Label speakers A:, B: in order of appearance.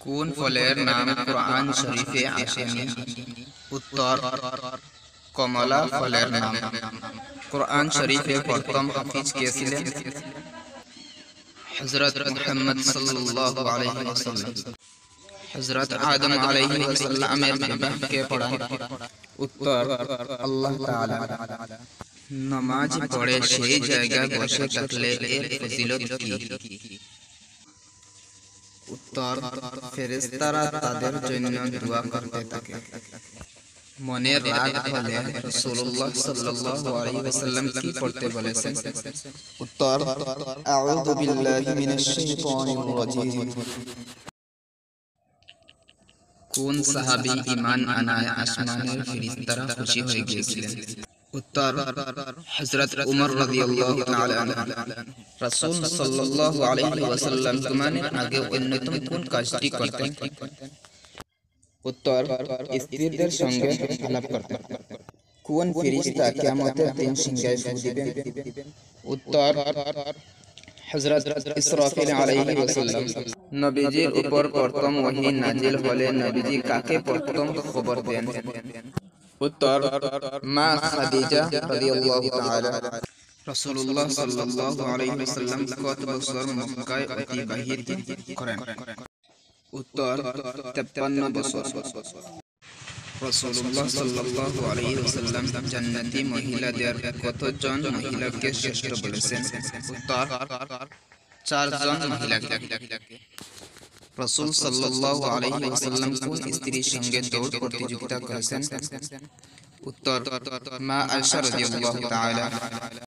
A: কোন ফলের নাম কোরআন শরীফে আসেনি? উত্তর, কমলা ফলের নাম। কোরআন শরীফে প্রথম হাফিজ কে ছিলেন? হযরত মুহাম্মদ সাল্লাল্লাহু আলাইহি ওয়াসাল্লাম। হযরত আদম আলাইহি ওয়াসাল্লামের বিবাহ কে পড়ান? উত্তর, আল্লাহ তাআলা। নামাজ পড়ে সেই জায়গায় বসে থাকলে এর ফজিলত কি? উত্তর, ফেরেশতারা তাদের জন্য দোয়া করতে থাকে। মনের রাগ হলে রাসূলুল্লাহ সাল্লাল্লাহু আলাইহি ওয়াসাল্লাম কি পড়তে বলেছেন? উত্তর, আউযু বিল্লাহি মিনাশ শাইতানির রাজীম। কোন সাহাবী ঈমান আনায় আসমানের ফেরেশতারা খুশি হয়ে গিয়েছিলেন? উত্তর, হযরত উমর রাদিয়াল্লাহু তাআলা আনহু। রাসূল সাল্লাল্লাহু আলাইহি ওয়াসাল্লাম ঘুমানোর আগে অন্যতম কোন কাজটি করতেন? উত্তর, স্ত্রীদের সঙ্গে আলাপ করতেন। কোন ফেরেশতা কিয়ামতের দিন সিংহায় ফু দিবেন? উত্তর, হযরত ইসরাফিল আলাইহিস সালাম। নবীজির উপর প্রথম ওহী নাজিল হলে নবীজি কাকে প্রথম খবর দেন? উত্তর, মা খাদিজা রাদিয়াল্লাহু তাআলা। রাসূলুল্লাহ সাল্লাল্লাহু আলাইহি ওয়াসাল্লাম কত বছর মক্কায় অতিবাহিত করেন? উত্তর, 53 বছর। রাসূলুল্লাহ সাল্লাল্লাহু আলাইহি ওয়াসাল্লাম জান্নাতি মহিলাদের কতজন মহিলাকে শ্রেষ্ঠ বলেছেন? উত্তর, 4 জন মহিলাকে। রাসূল সাল্লাল্লাহু আলাইহি ওয়াসাল্লাম কোন স্ত্রীর সঙ্গে দৌড় প্রতিযোগিতা করেছেন? উত্তর, মা আয়েশা রাদিয়াল্লাহু তাআলা।